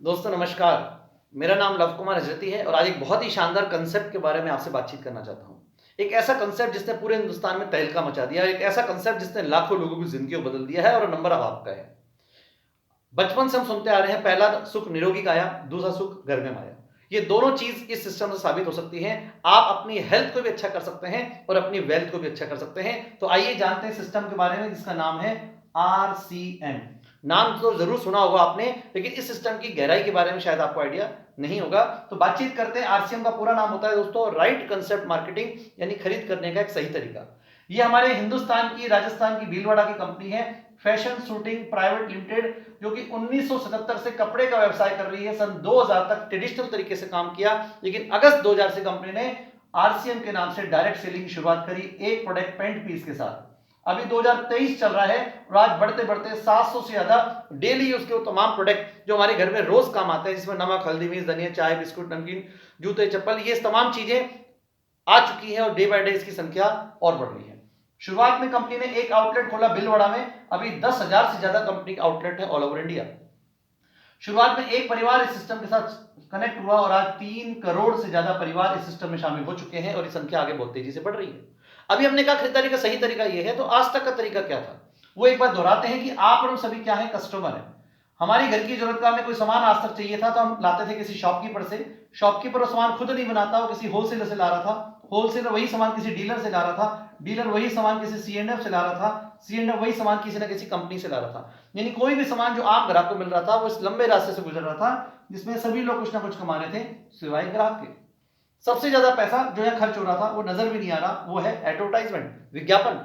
दोस्तों नमस्कार। मेरा नाम लव कुमार हजरती है और आज एक बहुत ही शानदार कंसेप्ट के बारे में आपसे बातचीत करना चाहता हूँ। एक ऐसा कंसेप्ट जिसने पूरे हिंदुस्तान में तहलका मचा दिया है, एक ऐसा कंसेप्ट जिसने लाखों लोगों की जिंदगी को बदल दिया है और नंबर अब आपका है। बचपन से हम सुनते आ रहे हैं, पहला सुख निरोगी काया, दूसरा सुख घर में माया। ये दोनों चीज इस सिस्टम से साबित हो सकती हैं। आप अपनी हेल्थ को भी अच्छा कर सकते हैं और अपनी वेल्थ को भी अच्छा कर सकते हैं। तो आइए जानते हैं सिस्टम के बारे में जिसका नाम है RCM। नाम तो जरूर सुना होगा आपने, लेकिन इस सिस्टम की गहराई के बारे में शायद आपको आइडिया नहीं होगा। तो बातचीत करते हैं। RCM का पूरा नाम होता है दोस्तों राइट कंसेप्ट मार्केटिंग, यानी खरीद करने का एक सही तरीका। ये हमारे हिंदुस्तान की, राजस्थान की भीलवाड़ा की कंपनी है, फैशन शूटिंग प्राइवेट लिमिटेड, जो कि 1977 से कपड़े का व्यवसाय कर रही है। सन 2000 तक ट्रेडिशनल तरीके से काम किया, लेकिन अगस्त 2000 से कंपनी ने RCM के नाम से डायरेक्ट सेलिंग की शुरुआत करी, एक प्रोडक्ट पेंट पीस के साथ। अभी 2023 चल रहा है और आज बढ़ते बढ़ते 700 से ज्यादा डेली यूज के वो तमाम प्रोडक्ट जो हमारे घर में रोज काम आते हैं, जिसमें नमक, हल्दी, मिर्च, धनिया, चाय, बिस्कुट, नमकीन, जूते, चप्पल, ये तमाम चीजें आ चुकी हैं और डे बाय डे इसकी संख्या और बढ़ रही है। शुरुआत में कंपनी ने एक आउटलेट खोला भीलवाड़ा में, अभी 10,000 से ज्यादा कंपनी का आउटलेट है ऑल ओवर इंडिया। शुरुआत में एक परिवार इस सिस्टम के साथ कनेक्ट हुआ और आज 3 करोड़ से ज्यादा परिवार इस सिस्टम में शामिल हो चुके हैं और ये संख्या आगे बहुत तेजी से बढ़ रही है। अभी हमने कहा खरीदारी का सही तरीका यह है, तो आज तक का तरीका क्या था वो एक बार दोहराते हैं कि आप और हम सभी क्या है, कस्टमर है। हमारी घर की जरूरत का हमें कोई सामान आज तक चाहिए था तो हम लाते थे किसी शॉपकीपर से। शॉपकीपर वो सामान खुद नहीं बनाता, वो किसी होलसेलर से ला रहा था, होलसेलर वही सामान किसी डीलर से ला रहा था, डीलर वही सामान किसी C&F से ला रहा था, C&F वही सामान किसी ना किसी कंपनी से ला रहा था। यानी कोई भी सामान जो आम ग्राहक को मिल रहा था वो इस लंबे रास्ते से गुजर रहा था, जिसमें सभी लोग कुछ ना कुछ कमा रहे थे सिवाय ग्राहक के। सबसे ज्यादा पैसा जो है खर्च हो रहा था वो नजर भी नहीं आ रहा, वो है एडवर्टाइजमेंट, विज्ञापन।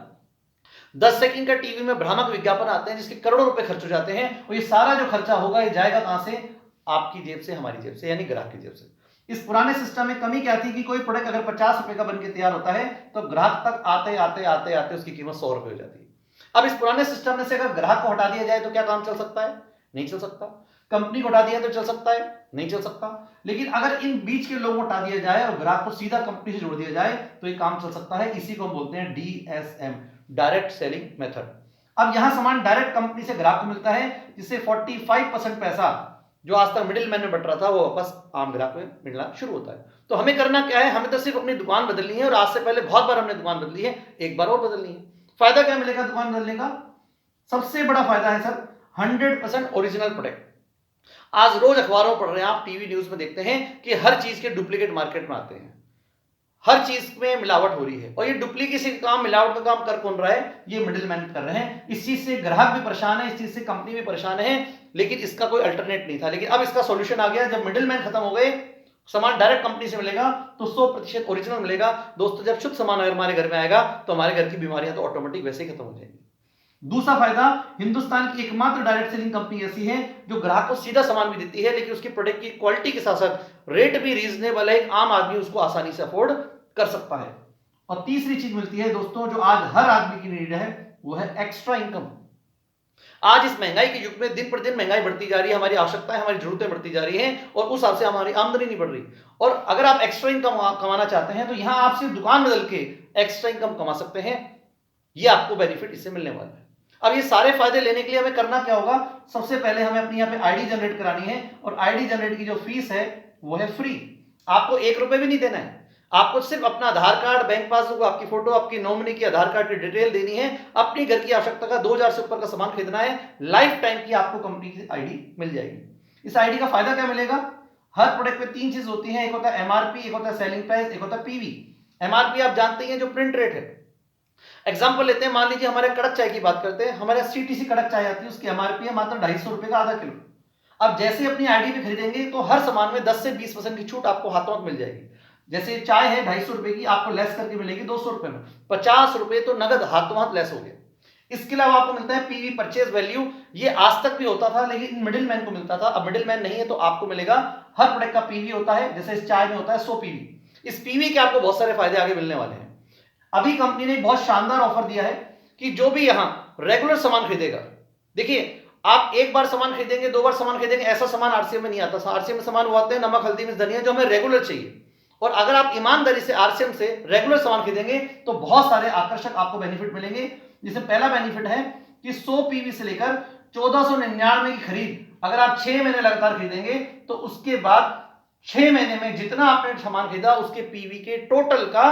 10 सेकंड का टीवी में भ्रामक विज्ञापन आते हैं जिसके करोड़ों रुपए खर्च हो जाते हैं, और ये सारा जो खर्चा होगा ये जाएगा कहां से? आपकी जेब से, हमारी जेब से, यानी ग्राहक की जेब से। इस पुराने सिस्टम में कमी क्या थी कि कोई प्रोडक्ट अगर 50 रुपए का बनकर तैयार होता है तो ग्राहक तक आते आते आते आते उसकी कीमत 100 रुपए हो जाती है। अब इस पुराने सिस्टम में से अगर ग्राहक को हटा दिया जाए तो क्या काम चल सकता है? नहीं चल सकता। कंपनी को हटा दिया तो चल सकता है? नहीं चल सकता। लेकिन अगर इन बीच के लोगों को हटा दिया जाए और ग्राहक को सीधा कंपनी से जोड़ दिया जाए तो ये काम चल सकता है। इसी को हम बोलते हैं DSM, डायरेक्ट सेलिंग मेथड। अब यहां सामान डायरेक्ट कंपनी से ग्राहक को मिलता है, जिससे 45% पैसा जो आज तक मिडिल मैन में बट रहा था वो वापस आम ग्राहक में मिलना शुरू होता है। तो हमें करना क्या है? हमें तो सिर्फ अपनी दुकान बदलनी है, और आज से पहले बहुत बार हमने दुकान बदली है, एक बार और बदलनी है। फायदा क्या मिलेगा दुकान बदलने का? सबसे बड़ा फायदा है सर 100% ओरिजिनल प्रोडक्ट। आज रोज अखबारों पढ़ रहे हैं आप, टीवी न्यूज में देखते हैं कि हर चीज के डुप्लीकेट मार्केट में आते हैं, हर चीज में मिलावट हो रही है। और ये डुप्लीकेसी का काम, मिलावट का काम कर कौन रहा है? ये मिडिल मैन कर रहे हैं। इस चीज से ग्राहक भी परेशान है, इस चीज से कंपनी भी परेशान है, लेकिन इसका कोई अल्टरनेट नहीं था। लेकिन अब इसका सॉल्यूशन आ गया। जब मिडिल मैन खत्म हो गए, सामान डायरेक्ट कंपनी से मिलेगा तो 100% ओरिजिनल मिलेगा। दोस्तों, जब शुद्ध सामान अगर हमारे घर में आएगा तो हमारे घर की बीमारियां तो ऑटोमेटिक वैसे ही खत्म हो जाएंगी। दूसरा फायदा, हिंदुस्तान की एकमात्र डायरेक्ट सेलिंग कंपनी ऐसी है जो ग्राहक को सीधा सामान भी देती है, लेकिन उसकी प्रोडक्ट की क्वालिटी के साथ साथ रेट भी रीजनेबल है, एक आम आदमी उसको आसानी से अफोर्ड कर सकता है। और तीसरी चीज मिलती है दोस्तों जो आज हर आदमी की नीड है, वो है एक्स्ट्रा इनकम। आज इस महंगाई के युग में दिन पर दिन महंगाई बढ़ती जा रही है, हमारी आवश्यकताएं, हमारी जरूरतें बढ़ती जा रही हैं, और उस हिसाब से हमारी आमदनी नहीं बढ़ रही। और अगर आप एक्स्ट्रा इनकम कमाना चाहते हैं तो यहां आप सिर्फ दुकान बदल के एक्स्ट्रा इनकम कमा सकते हैं। ये आपको बेनिफिट इससे मिलने वाला है। अब ये सारे फायदे लेने के लिए हमें करना क्या होगा? सबसे पहले हमें अपनी यहाँ पे आईडी जनरेट करानी है, और आईडी जनरेट की जो फीस है वो है फ्री। आपको 1 रुपए भी नहीं देना है। आपको सिर्फ अपना आधार कार्ड, बैंक पासबुक, आपकी फोटो, आपकी नॉमिनी की आधार कार्ड की डिटेल देनी है, अपनी घर की आवश्यकता का 2000 से ऊपर का सामान खरीदना है, लाइफ टाइम की आपको कंपनी की आईडी मिल जाएगी। इस आईडी का फायदा क्या मिलेगा? हर प्रोडक्ट पे 3 चीज होती है, एक होता है MRP, एक होता है सेलिंग प्राइस, एक होता है PV। MRP आप जानते हैं जो प्रिंट रेट है। एग्जाम्पल लेते हैं, मान लीजिए हमारे कड़क चाय की बात करते हैं, हमारे CTC कड़क चाय आती है, उसकी MRP है मात्र 250 रुपए का आधा किलो। अब जैसे अपनी आईडी पे खरीदेंगे तो हर सामान में 10 से 20% की छूट आपको हाथों हाथ मिल जाएगी। जैसे चाय है 250 रुपए की, आपको लेस करके मिलेगी 200 रुपए में, 50 रुपए तो नगद हाथों हाथ लेस हो गया। इसके अलावा आपको मिलता है PV, परचेज वैल्यू। ये आज तक भी होता था लेकिन मिडिल मैन को मिलता था, अब मिडिल मैन नहीं है तो आपको मिलेगा। हर प्रोडक्ट का PV होता है, जैसे इस चाय में होता है 100 PV। इस PV के आपको बहुत सारे फायदे आगे मिलने वाले हैं। अभी कंपनी ने बहुत शानदार ऑफर दिया है कि जो भी यहां रेगुलर सामान खरीदेगा, देखिए आप एक बार सामान खरीदेंगे, 2 बार सामान खरीदेंगे, ऐसा सामान RCM में नहीं आता। RCM में सामान वो आते हैं नमक, हल्दी, मिर्च, धनिया, जो हमें रेगुलर चाहिए। और अगर आप ईमानदारी से RCM से रेगुलर सामान खरीदेंगे तो बहुत सारे आकर्षक आपको बेनिफिट मिलेंगे। जिसमें पहला बेनिफिट है कि 100 PV से लेकर 1499 की खरीद अगर आप 6 महीने लगातार खरीदेंगे तो उसके बाद 6 महीने में जितना आपने सामान खरीदा उसके पीवी के टोटल का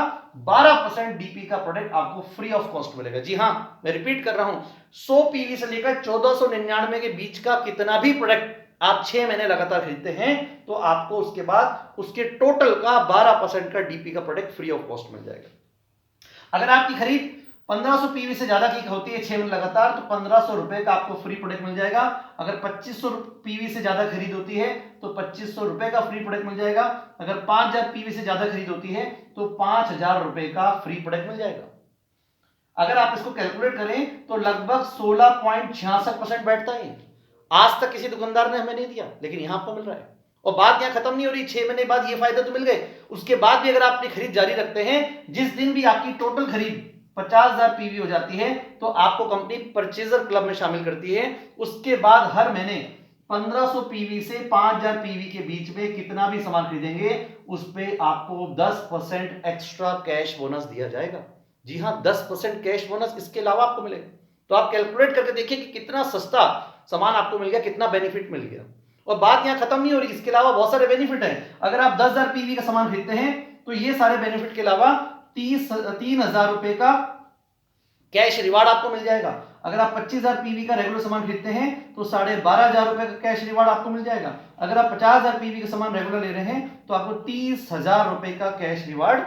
12% डीपी का प्रोडक्ट आपको फ्री ऑफ कॉस्ट मिलेगा। जी हां, मैं रिपीट कर रहा हूं, 100 पीवी से लेकर 1499 के बीच का कितना भी प्रोडक्ट आप 6 महीने लगातार खरीदते हैं तो आपको उसके बाद उसके टोटल का 12% का डीपी का प्रोडक्ट फ्री ऑफ कॉस्ट मिल जाएगा। अगर आपकी खरीद 1500 पीवी से ज्यादा की होती है 6 महीने लगातार तो 1500 रुपए का आपको फ्री प्रोडक्ट मिल जाएगा। अगर 2500 पीवी से ज्यादा खरीद होती है तो 2500 रुपए का फ्री प्रोडक्ट मिल जाएगा। अगर 5000 पीवी से ज्यादा खरीद होती है तो 5000 रुपए का फ्री प्रोडक्ट मिल जाएगा। अगर आप इसको कैलकुलेट करें तो लगभग 16.66% बैठता है। आज तक किसी दुकानदार ने हमें नहीं दिया, लेकिन यहां आपको मिल रहा है। और बात यहां खत्म नहीं हो रही, 6 महीने बाद ये फायदा तो मिल गए, उसके बाद भी अगर आप अपनी खरीद जारी रखते हैं, जिस दिन भी आपकी टोटल खरीद 50,000 पीवी हो जाती है तो आपको कंपनी परचेजर क्लब में शामिल करती है। उसके बाद हर महीने 1500 पीवी से 5000 पीवी के बीच में कितना भी सामान खरीदेंगे उस पे आपको 10% एक्स्ट्रा कैश बोनस दिया जाएगा। जी हां, 10% कैश बोनस इसके अलावा आपको मिलेगा। तो आप कैलकुलेट करके देखिए कि कितना सस्ता सामान आपको मिल गया, कितना बेनिफिट मिल गया। और बात यहां खत्म नहीं हो रही, इसके अलावा बहुत सारे बेनिफिट है। अगर आप 10,000 पीवी का सामान खरीदते हैं तो ये सारे बेनिफिट के अलावा 3,000 रुपए का कैश रिवार्ड आपको मिल जाएगा। अगर आप 25,000 पीवी का रेगुलर सामान खरीदते हैं तो 12,500 रुपए का कैश रिवार्ड आपको मिल जाएगा। अगर आप 50,000 पीवी का सामान रेगुलर ले रहे हैं तो आपको 30,000 रुपए का कैश रिवार्ड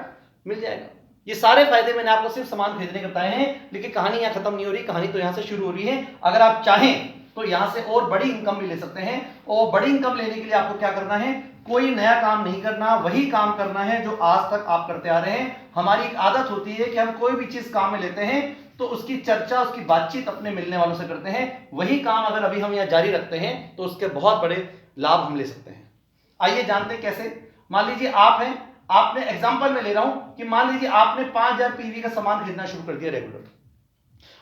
मिल जाएगा। ये सारे फायदे मैंने आपको सिर्फ सामान खरीदने के बताए हैं, लेकिन कहानी यहां खत्म नहीं हो रही, कहानी तो यहां से शुरू हो रही है। अगर आप चाहें तो यहां से और बड़ी इनकम भी ले सकते हैं। और बड़ी इनकम लेने के लिए आपको क्या करना है, कोई नया काम नहीं करना, वही काम करना है जो आज तक आप करते आ रहे हैं। हमारी एक आदत होती है कि हम कोई भी चीज काम में लेते हैं तो उसकी चर्चा, उसकी बातचीत अपने मिलने वालों से करते हैं। वही काम अगर अभी हम यहां जारी रखते हैं तो उसके बहुत बड़े लाभ हम ले सकते हैं। आइए जानते हैं कैसे। मान लीजिए आप हैं, आपने एग्जांपल में ले रहा हूं कि मान लीजिए आपने 5000 पीवी का सामान खरीदना शुरू कर दिया रेगुलर।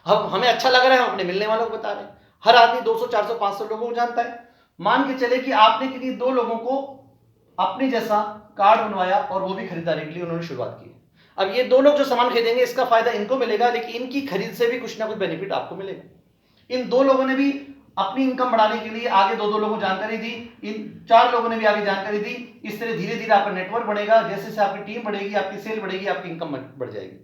अब हमें अच्छा लग रहा है, हम अपने मिलने वालों को बता रहे हैं। हर आदमी 200 400 500 लोगों को जानता है। मान के चले कि आपने किसी 2 लोगों को अपने जैसा कार्ड बनवाया और वो भी खरीदारी के लिए उन्होंने शुरुआत की। अब ये 2 लोग जो सामान खरीदेंगे इसका फायदा इनको मिलेगा, लेकिन इनकी खरीद से भी कुछ ना कुछ बेनिफिट आपको मिलेगा। इन 2 लोगों ने भी अपनी इनकम बढ़ाने के लिए आगे 2 लोगों को जानकारी दी, इन 4 लोगों ने भी आगे जानकारी दी। इस तरह धीरे धीरे आपका नेटवर्क बढ़ेगा। जैसे जैसे आपकी टीम बढ़ेगी, आपकी सेल बढ़ेगी, आपकी इनकम बढ़ जाएगी।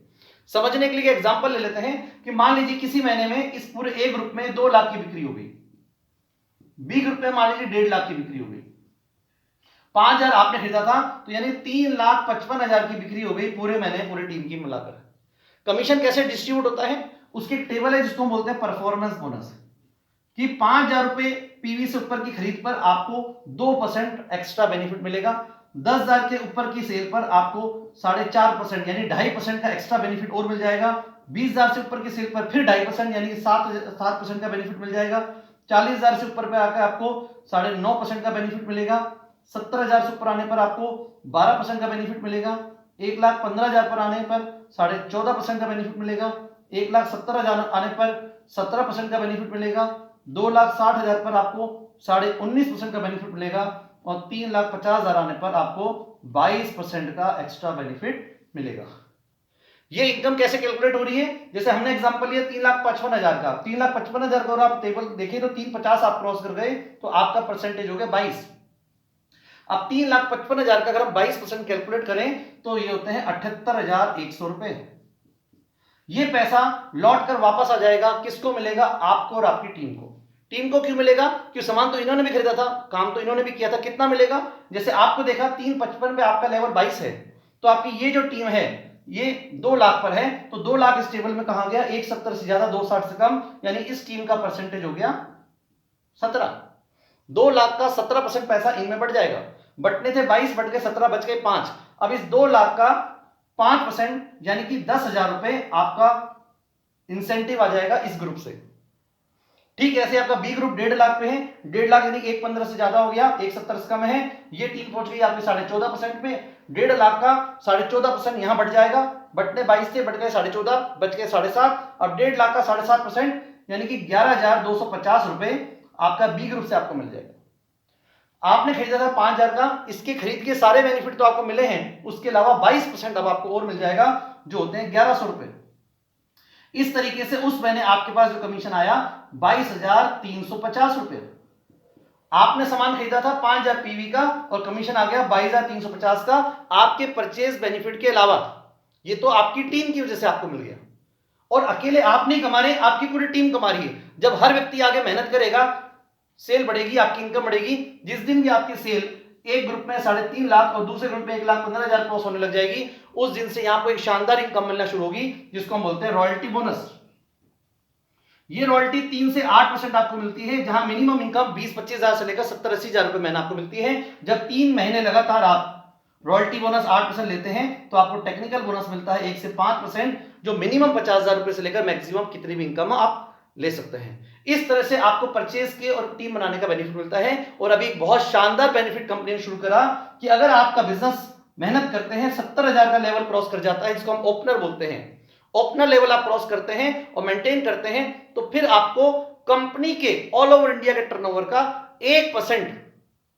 समझने के लिए एग्जांपल ले लेते हैं कि मान लीजिए किसी महीने में इस पूरे ए ग्रुप में 2 लाख की बिक्री हो गई, बी ग्रुप में मान लीजिए 1.5 लाख की बिक्री हो गई। 5,000 आपने खरीदा था तो यानी 3,55,000 की बिक्री हो गई पूरे महीने, पूरी टीम की मिलाकर। कमीशन कैसे डिस्ट्रीब्यूट होता है, उसकी टेबल है जिसको हम बोलते हैं परफॉर्मेंस बोनस, कि 5,000 रुपए पीवी से ऊपर की खरीद पर आपको 2% एक्स्ट्रा बेनिफिट मिलेगा। 10,000 के ऊपर की सेल पर आपको 4.5% यानी 2.5% का एक्स्ट्रा बेनिफिट और मिल जाएगा। 20,000 से ऊपर की सेल पर फिर 2.5% यानी 7% का बेनिफिट मिल जाएगा। 40,000 से ऊपर पे आकर आपको 9.5% का बेनिफिट मिलेगा। 70,000 से ऊपर आने पर आपको 12% का बेनिफिट मिलेगा। 1,15,000 पर आने पर 14.5% का बेनिफिट मिलेगा। 1,70,000 आने पर 17% का बेनिफिट मिलेगा। 2,60,000 पर आपको 19.5% का बेनिफिट मिलेगा। और 3,50,000 आने पर आपको 22% का एक्स्ट्रा बेनिफिट मिलेगा। ये इनकम कैसे कैलकुलेट हो रही है, जैसे हमने एग्जांपल लिया 3,55,000 का। 3,55,000 को अगर आप टेबल देखिए तो 350 आप क्रॉस कर गए तो आपका परसेंटेज हो गया 22। अब 3,55,000 का अगर हम 22% कैलकुलेट करें तो ये होते हैं 78,100 रुपए। ये पैसा लौट कर वापस आ जाएगा, किसको मिलेगा, आपको और आपकी टीम को। टीम को क्यों मिलेगा, क्योंकि सामान तो इन्होंने भी खरीदा था, काम तो इन्होंने भी किया था। कितना मिलेगा, जैसे आपको देखा 355 पे आपका लेवल 22 है तो आपकी ये जो टीम है ये 2 लाख पर है तो 2 लाख इस टेबल में कहा गया, 170 से ज्यादा 260 से कम, यानी इस टीम का परसेंटेज हो गया 17। 2 लाख का 17% पैसा इनमें बढ़ जाएगा। बटने थे 22, बट गए 17, बच गए 5। अब इस 2 लाख का 5% यानी कि 10,000 रुपए आपका इंसेंटिव आ जाएगा इस ग्रुप से। ठीक है, ऐसे आपका बी ग्रुप 1.5 लाख पे है। 1.5 लाख यानी 1.15 से ज्यादा हो गया, 1.70 से कम है। ये टीम पहुंच गई आपके 14.5% पे। 1.5 लाख का 14.5% यहां बढ़ जाएगा। बटने 22 थे, बट गए 14.5, बच गए 7.5। अब 1.5 लाख का 7.5% यानी कि 11,250 रुपए आपका बी ग्रुप से आपको मिल जाएगा। आपने खरीदा था 5,000 का, इसके खरीद के सारे बेनिफिट तो आपको मिले हैं, उसके अलावा 22% अब आपको और मिल जाएगा जो होते हैं 1,100 रुपए। इस तरीके से उस महीने आपके पास जो कमीशन आया 22,350 रुपए। आपने सामान खरीदा था 5000 पीवी का और कमीशन आ गया 22350 का, आपके परचेज बेनिफिट के अलावा। ये तो आपकी टीम की वजह से आपको मिल गया, और अकेले आप नहीं कमा रहे, आपकी पूरी टीम कमा रही है। जब हर व्यक्ति आगे मेहनत करेगा, सेल बढ़ेगी, आपकी इनकम बढ़ेगी। जिस दिन भी आपकी सेल एक ग्रुप में 3.5 लाख और दूसरे ग्रुप में 1,15,000 क्रॉस होने लग जाएगी, उस दिन से यहां पर एक शानदार इनकम मिलना शुरू होगी, जिसको हम बोलते हैं रॉयल्टी बोनस। ये रॉयल्टी 3 से 8% आपको मिलती है, जहां मिनिमम इनकम 20-25 हजार से लेकर 70-80 हजार रुपए महीना आपको मिलती है। जब 3 महीने लगातार आप रॉयल्टी बोनस 8% लेते हैं तो आपको टेक्निकल बोनस मिलता है 1 से 5%, जो मिनिमम 50,000 रुपए से लेकर मैक्सिमम कितनी भी इनकम आप ले सकते हैं। इस तरह से आपको परचेज के और टीम बनाने का बेनिफिट मिलता है। और अभी एक बहुत शानदार बेनिफिट कंपनी ने शुरू करा कि अगर आपका बिजनेस मेहनत करते हैं 70,000 का लेवल क्रॉस कर जाता है, जिसको हम ओपनर बोलते हैं, ओपनर लेवल आप क्रॉस करते हैं और मेंटेन करते हैं, तो फिर आपको कंपनी के ऑल ओवर इंडिया के टर्नओवर का 1%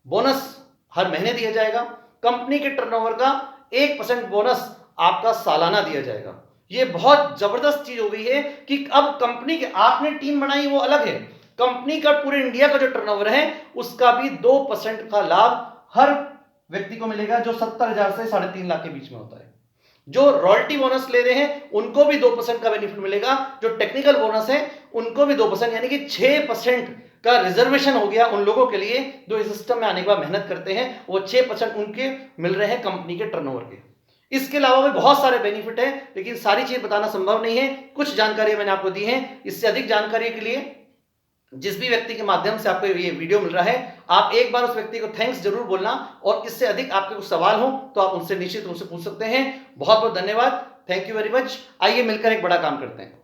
बोनस हर महीने दिया जाएगा। कंपनी के टर्नओवर का 1% बोनस आपका सालाना दिया जाएगा। ये बहुत जबरदस्त चीज हो गई है कि अब कंपनी के, आपने टीम बनाई वो अलग है, कंपनी का पूरे इंडिया का जो टर्नओवर है उसका भी 2% का लाभ हर व्यक्ति को मिलेगा, जो 70,000 से 3.5 लाख के बीच में होता है। जो रॉयल्टी बोनस ले रहे हैं उनको भी 2% का बेनिफिट मिलेगा, जो टेक्निकल बोनस है उनको भी 2%, यानी कि 6% का रिजर्वेशन हो गया उन लोगों के लिए जो इस सिस्टम में आने के बाद मेहनत करते हैं। वो 6% उनके मिल रहे हैं कंपनी के टर्नओवर के। इसके अलावा भी बहुत सारे बेनिफिट है, लेकिन सारी चीज बताना संभव नहीं है। कुछ जानकारी मैंने आपको दी है। इससे अधिक जानकारी के लिए जिस भी व्यक्ति के माध्यम से आपको ये वीडियो मिल रहा है, आप एक बार उस व्यक्ति को थैंक्स जरूर बोलना, और इससे अधिक आपके कुछ सवाल हो तो आप उनसे निश्चित रूप से पूछ सकते हैं। बहुत बहुत धन्यवाद, थैंक यू वेरी मच। आइए मिलकर एक बड़ा काम करते हैं।